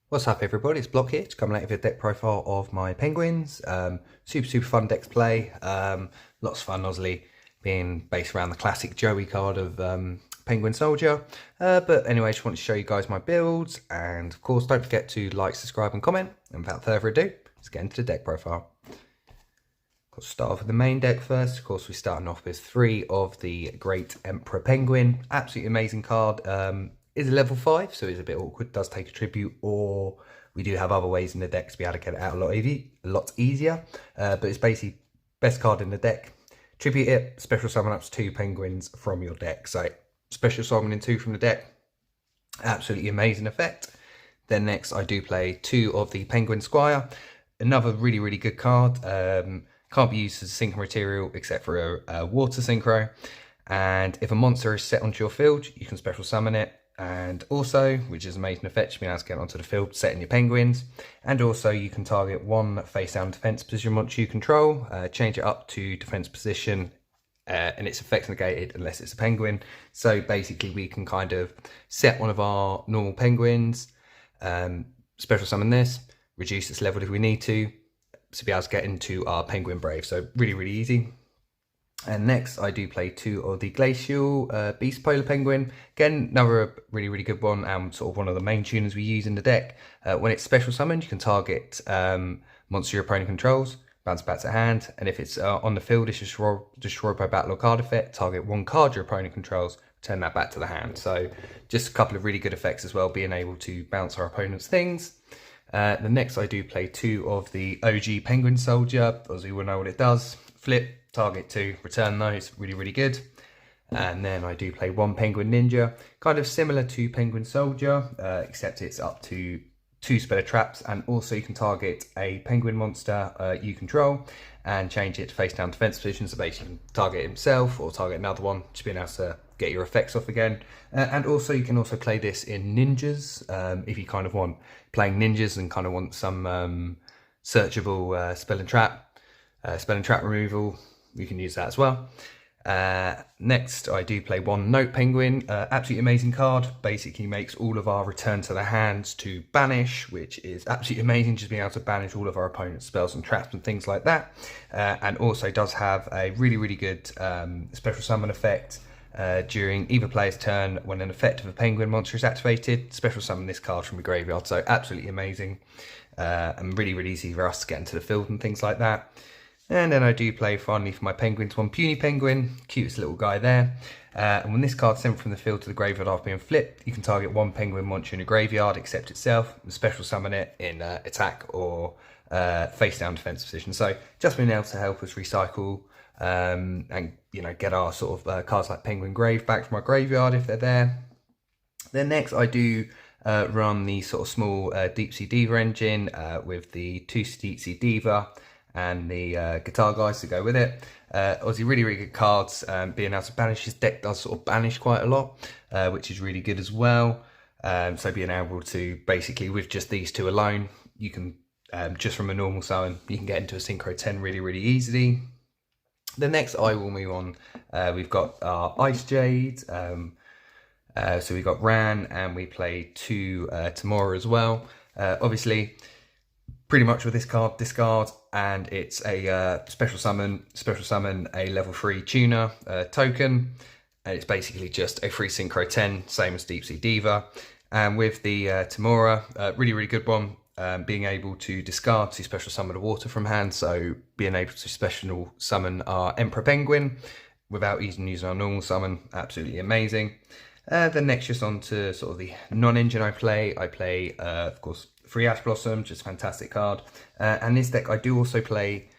What's up everybody, it's Block here to come out with a deck profile of my Penguins. Super fun deck to play, lots of fun obviously being based around the classic Joey card of Penguin Soldier. But anyway, I just want to show you guys my builds, and of course don't forget to like, subscribe and comment. And without further ado, let's get into the deck profile. Let's start off with the main deck first. Of course we're starting off with 3 of the Great Emperor Penguin. Absolutely amazing card. Is a level 5, so it's a bit awkward, does take a tribute, or we do have other ways in the deck to be able to get it out a lot easier. But it's basically best card in the deck. Tribute it, special summon up to 2 penguins from your deck. So special summoning 2 from the deck, absolutely amazing effect. Then next I do play 2 of the Penguin Squire. Another really good card. Can't be used as a synchro material except for a water synchro. And if a monster is set onto your field, you can special summon it. And also, which is an amazing effect, you can be able to get onto the field, setting your penguins. And also you can target 1 face down defense position monster you control, change it up to defense position, and its effects negated unless it's a penguin. So basically we can kind of set one of our normal penguins, special summon this, reduce its level if we need to be able to get into our Penguin Brave. So really easy. And next I do play 2 of the Glacial Beast Polar Penguin. Again, another really good one, and sort of one of the main tuners we use in the deck. When it's special summoned, you can target monster your opponent controls, bounce back to hand, and if it's on the field, it's destroyed by battle or card effect, target 1 card your opponent controls, turn that back to the hand. So just a couple of really good effects as well, being able to bounce our opponent's things. The next I do play 2 of the OG Penguin Soldier, as you will know what it does. Flip, target 2, return those, really good. And then I do play 1 Penguin Ninja, kind of similar to Penguin Soldier, except it's up to 2 spell traps, and also you can target a penguin monster you control and change it to face down defense position, so basically you can target himself or target another one, just being able to get your effects off again. And also you can also play this in ninjas, if you kind of want playing ninjas and kind of want some searchable spell and trap removal, you can use that as well. Next I do play 1 Note Penguin, absolutely amazing card, basically makes all of our return to the hands to banish, which is absolutely amazing, just being able to banish all of our opponent's spells and traps and things like that. And also does have a really good special summon effect during either player's turn. When an effect of a penguin monster is activated, special summon this card from the graveyard. So absolutely amazing, and really easy for us to get into the field and things like that. And then I do play finally for my penguins 1 Puny Penguin, cutest little guy there. And when this card's sent from the field to the graveyard after being flipped, you can target 1 penguin monster in the graveyard except itself, and special summon it in attack or face down defense position. So just being able to help us recycle and get our sort of cards like Penguin Grave back from our graveyard if they're there. Then next I do run the sort of small Deep Sea Diva engine with the 2 Deep Sea Diva and the guitar guys to go with it. Obviously really good cards, being able to banish. His deck does sort of banish quite a lot, which is really good as well. So being able to basically, with just these 2 alone, you can, just from a normal summon, you can get into a Synchro 10 really easily. The next I will move on, we've got our Ice Jade, so we've got Ran, and we play 2 Tamora as well. Obviously, pretty much with this card, discard, and it's a special summon a level 3 tuner token, and it's basically just a free Synchro 10, same as Deep Sea Diva. And with the Tamora, really good one, being able to discard to special summon a water from hand, so being able to special summon our Emperor Penguin without even using our normal summon, absolutely amazing. Then next, just on to sort of the non-engine I play, of course, 3 Ash Blossom, just a fantastic card. And this deck I do also play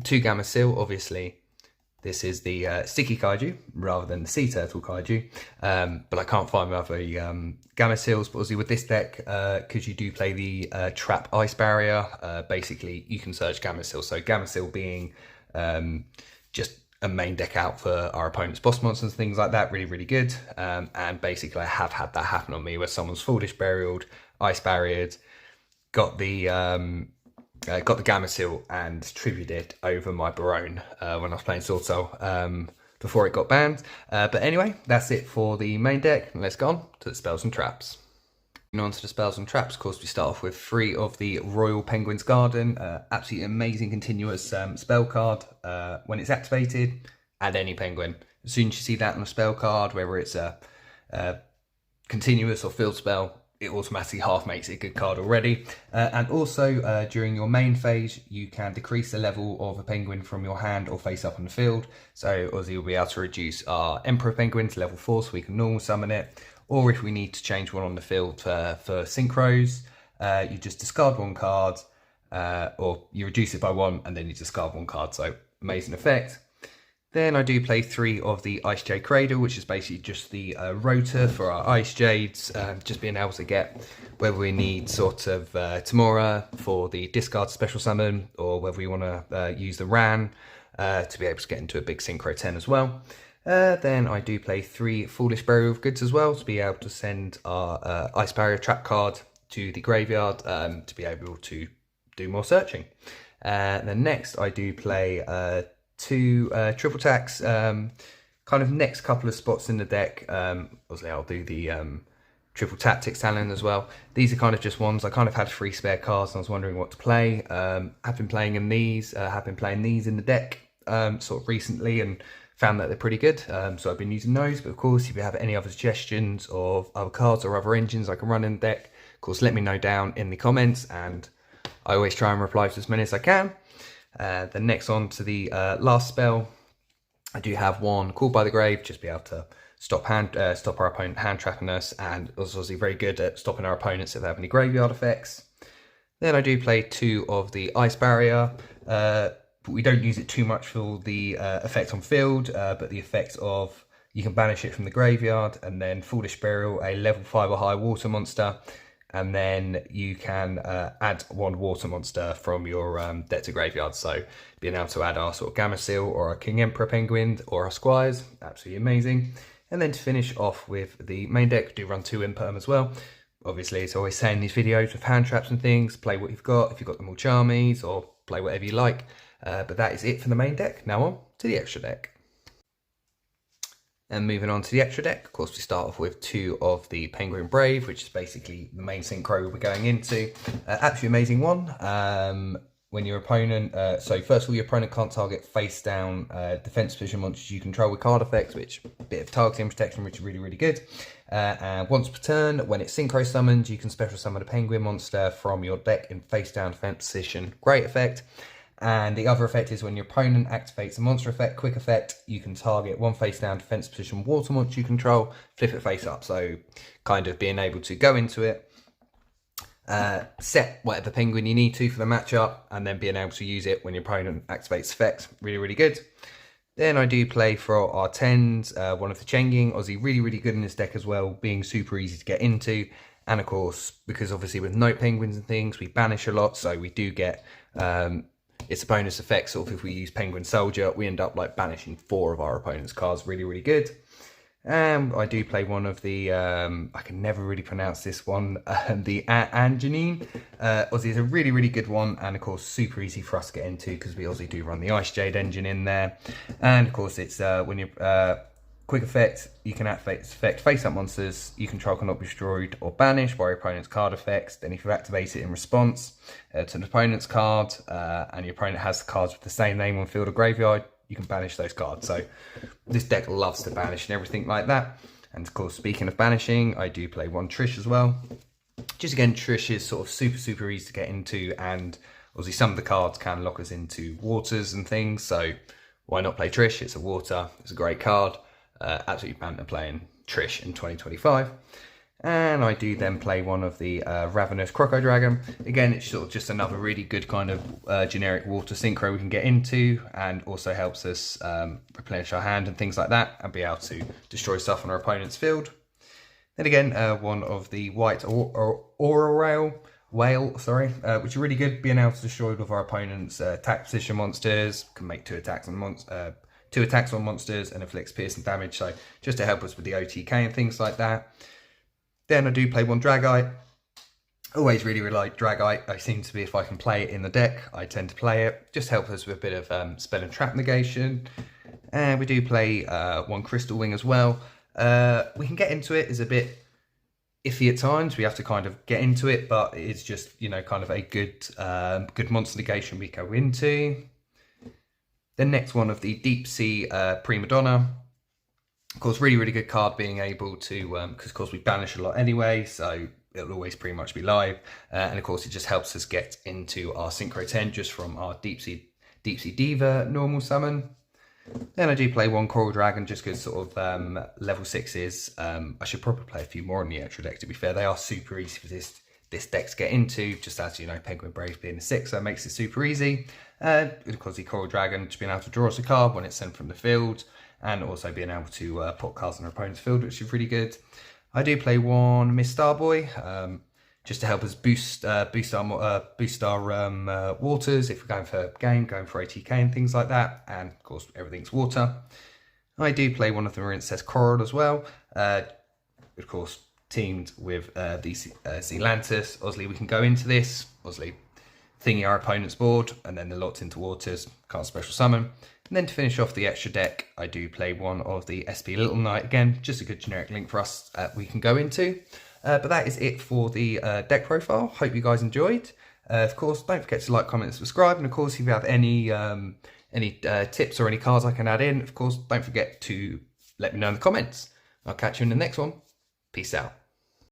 2 Gameciel. Obviously this is the Sticky Kaiju rather than the Sea Turtle Kaiju, but I can't find my other Gameciels. But obviously with this deck, because you do play the Trap Ice Barrier, basically you can search Gameciel. So Gameciel being just a main deck out for our opponent's boss monsters and things like that, really good. And basically I have had that happen on me where someone's Foolish Burialed, Ice Barriered, got the Gameciel and tributed it over my Barone when I was playing Sword Soul before it got banned. But anyway, that's it for the main deck. Let's go on to the spells and traps. On to the spells and traps. Of course, we start off with 3 of the Royal Penguin's Garden. Absolutely amazing continuous spell card. When it's activated, add any penguin. As soon as you see that on a spell card, whether it's a continuous or field spell, it automatically half makes it a good card already. And also, during your main phase, you can decrease the level of a penguin from your hand or face up on the field. So Ozzy will be able to reduce our Emperor Penguin to level 4 so we can normal summon it. Or if we need to change one on the field for synchros, you just discard 1 card, or you reduce it by 1 and then you discard 1 card. So amazing effect. Then I do play 3 of the Ice Jade Cradle, which is basically just the rotor for our Ice Jades, just being able to get whether we need sort of Tamora for the discard special summon, or whether we want to use the Ran to be able to get into a big Synchro 10 as well. Then I do play 3 Foolish Burial of Goods as well, to be able to send our Ice Barrier Trap card to the graveyard to be able to do more searching. Then next I do play 2 triple attacks, kind of next couple of spots in the deck. Obviously I'll do the triple tactics talent as well. These are kind of just ones. I kind of had 3 spare cards and I was wondering what to play. Have been playing in these, have been playing these in the deck sort of recently, and found that they're pretty good, so I've been using those. But of course, if you have any other suggestions of other cards or other engines I can run in the deck, of course let me know down in the comments, and I always try and reply to as many as I can. Then next on to the last spell, I do have 1 Called by the Grave, just be able to stop our opponent hand trapping us, and it's obviously very good at stopping our opponents if they have any graveyard effects. Then I do play 2 of the Ice Barrier. But we don't use it too much for the effect on field, but the effect of you can banish it from the graveyard, and then Foolish Burial, a level 5 or higher water monster, and then you can add 1 water monster from your deck to graveyard. So being able to add our sort of Gameciel or our King Emperor Penguin or our Squires, absolutely amazing. And then to finish off with the main deck, we do run 2 Imperm as well. Obviously, it's always saying in these videos with hand traps and things, play what you've got. If you've got them all Charmies, or play whatever you like. But that is it for the main deck. Now on to the extra deck. And moving on to the extra deck, of course, we start off with 2 of the Penguin Brave, which is basically the main synchro we're going into. Absolutely amazing one. When your opponent, so first of all, your opponent can't target face down defense position monsters you control with card effects, which a bit of targeting protection, which is really, really good. And once per turn, when it's synchro summoned, you can special summon a penguin monster from your deck in face down defense position. Great effect. And the other effect is when your opponent activates a monster effect, quick effect, you can target 1 face down defense position water monster you control, flip it face up. So kind of being able to go into it, set whatever penguin you need to for the matchup, and then being able to use it when your opponent activates effects. Really, really good. Then I do play for our 10s, 1 of the Chenging. Ozzy really, really good in this deck as well, being super easy to get into. And of course, because obviously with Note Penguins and things, we banish a lot, so we do get... it's a bonus effect, sort of if we use Penguin Soldier, we end up like banishing 4 of our opponent's cards. Really, really good. I do play 1 of the, I can never really pronounce this one, the Angeline. Ozzy is a really, really good one, and of course super easy for us to get into because we also do run the Ice Jade engine in there. And of course it's when you're... quick effect, you can activate this effect. Face up monsters you control cannot be destroyed or banished by your opponent's card effects. Then if you activate it in response to an opponent's card, and your opponent has the cards with the same name on field or graveyard, you can banish those cards. So this deck loves to banish and everything like that. And of course, speaking of banishing, I do play 1 Trish as well. Just again, Trish is sort of super, super easy to get into, and obviously some of the cards can lock us into waters and things. So why not play Trish? It's a water, it's a great card. Absolutely banter playing Trish in 2025. And I do then play 1 of the Ravenous Croco Dragon. Again, it's sort of just another really good kind of generic water synchro we can get into, and also helps us replenish our hand and things like that, and be able to destroy stuff on our opponent's field. Then again, 1 of the White Aura Whale, which is really good, being able to destroy all of our opponent's attack position monsters. Can make 2 attacks on 2 attacks on monsters and inflicts piercing damage, so just to help us with the OTK and things like that. Then I do play 1 Dragite. Always really, really like Dragite. I seem to be, if I can play it in the deck, I tend to play it. Just help us with a bit of spell and trap negation. And we do play 1 Crystal Wing as well. We can get into it, is a bit iffy at times. We have to kind of get into it, but it's just, you know, kind of a good good monster negation we go into. The next one of the Deep Sea Prima Donna. Of course, really good card, being able to, because of course we banish a lot anyway, so it'll always pretty much be live. And of course it just helps us get into our Synchro 10 just from our Deep Sea Diva normal summon. Then I do play one Coral Dragon just because sort of level 6s. I should probably play a few more in the extra deck, to be fair. They are super easy for this deck to get into, just as, you know, Penguin Braves being a 6, so it makes it super easy. Of course, the Coral Dragon, just being able to draw us a card when it's sent from the field, and also being able to put cards on our opponent's field, which is really good. I do play one Miss Starboy, just to help us boost our waters if we're going for game, going for ATK and things like that. And of course, everything's water. I do play one of the Marincess Coral as well. Of course, teamed with the Zealantis. Obviously, we can go into this, obviously thingy our opponent's board, and then they're locked into waters, can't special summon. And then to finish off the extra deck, I do play one of the SP Little Knight. Again, just a good generic link for us we can go into. But that is it for the deck profile. Hope you guys enjoyed. Of course, don't forget to like, comment, and subscribe. And of course, if you have any tips or any cards I can add in, of course, don't forget to let me know in the comments. I'll catch you in the next one. Peace out.